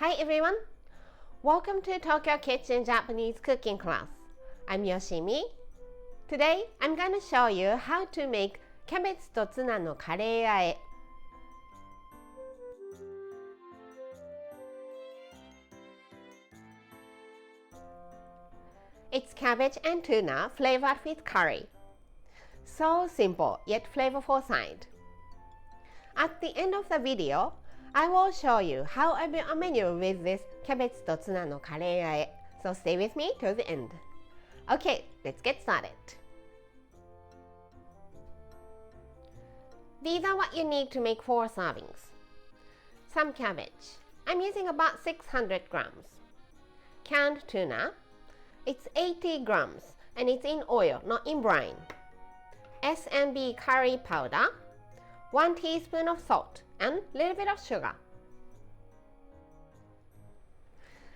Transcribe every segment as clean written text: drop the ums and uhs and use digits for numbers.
Hi everyone! Welcome to Tokyo Kitchen Japanese cooking class. I'm Yoshimi. Today I'm going to show you how to make キャベツとツナのカレー和え。It's cabbage and tuna flavored with curry. So simple yet flavorful side. At the end of the video, I will show you how I build a menu with this キャベツとツナのカレー和え. So stay with me till the end. Okay, let's get started. These are what you need to make 4 servings. Some cabbage. I'm using about 600 grams. Canned tuna. It's 80 grams and it's in oil, not in brine. S&B Curry powder. 1 teaspoon of salt and a little bit of sugar.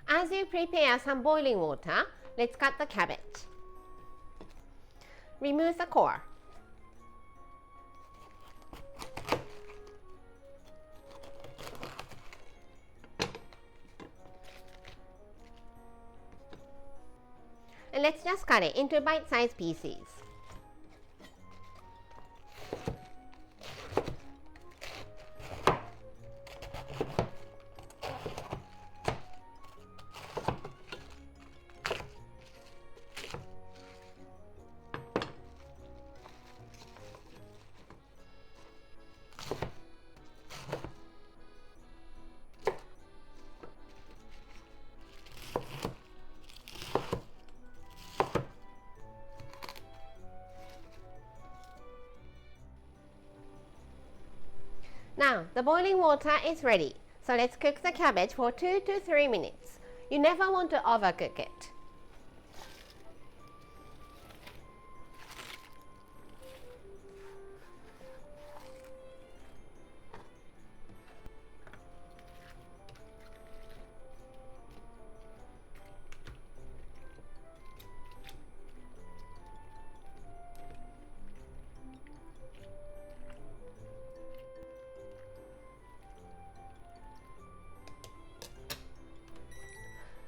As you prepare some boiling water, let's cut the cabbage. Remove the core. And let's just cut it into bite-sized pieces. Now, the boiling water is ready, so let's cook the cabbage for 2 to 3 minutes. You never want to overcook it.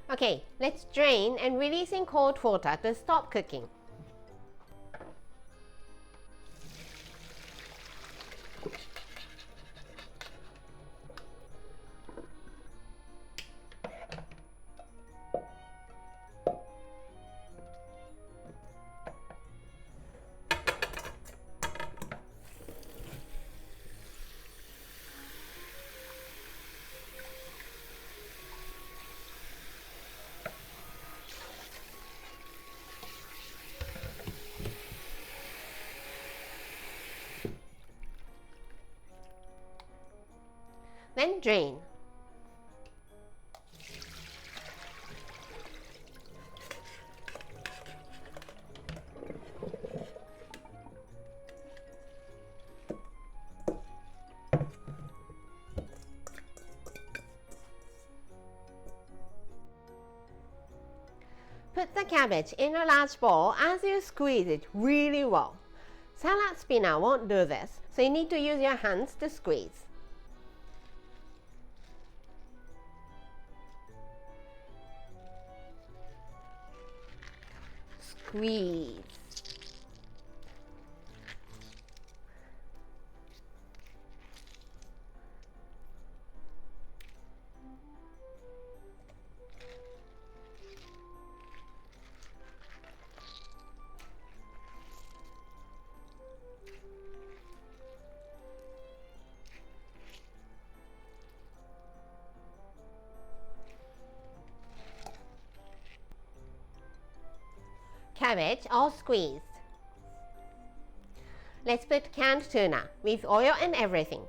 Okay, let's drain and release in cold water to stop cooking. Then drain. Put the cabbage in a large bowl as you squeeze it really well. Salad spinner won't do this, so you need to use your hands to squeeze. Squeeze. Cabbage all squeezed. Let's put canned tuna with oil and everything.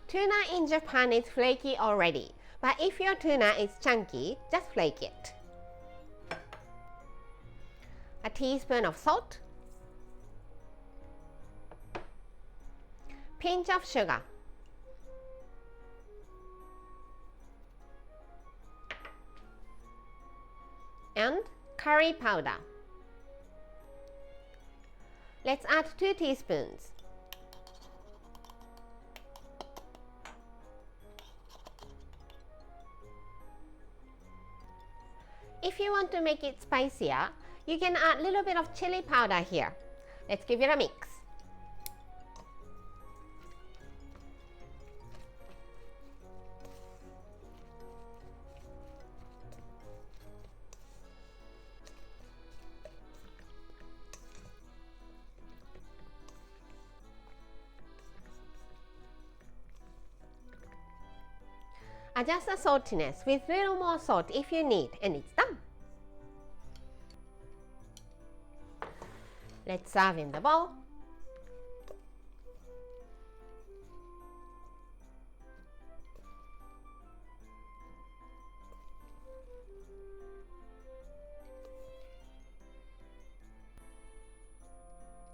Tuna in Japan is flaky already, but if your tuna is chunky, just flake it. A teaspoon of salt, pinch of sugar, and curry powder. Let's add 2 teaspoons. If you want to make it spicier, you can add a little bit of chili powder here. Let's give it a mix. Adjust the saltiness with a little more salt if you need, and it's done. Let's serve in the bowl.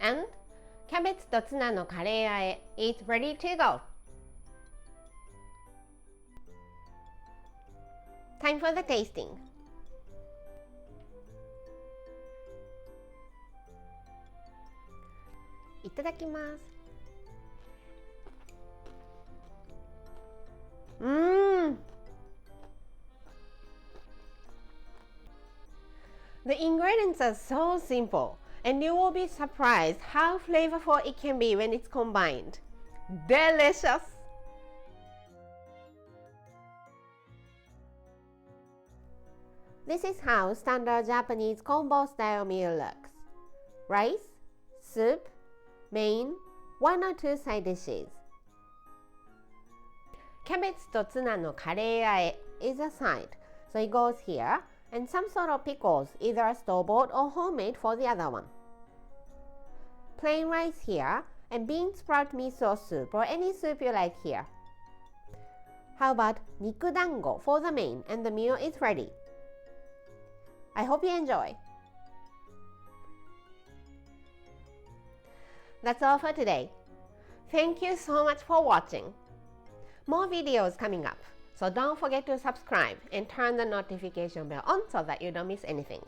And キャベツとツナのカレー和え is ready to go. Time for the tasting. いただきます。The ingredients are so simple, and you will be surprised how flavorful it can be when it's combined. Delicious! This is how standard Japanese combo style meal looks. Rice, soup, main, 1 or 2 side dishes. キャベツとツナのカレー和え is a side, so it goes here, and some sort of pickles, either store-bought or homemade for the other one. Plain rice here, and bean sprout miso soup or any soup you like here. How about 肉団子 for the main, and the meal is ready. I hope you enjoy. That's all for today. Thank you so much for watching. More videos coming up, so don't forget to subscribe and turn the notification bell on so that you don't miss anything.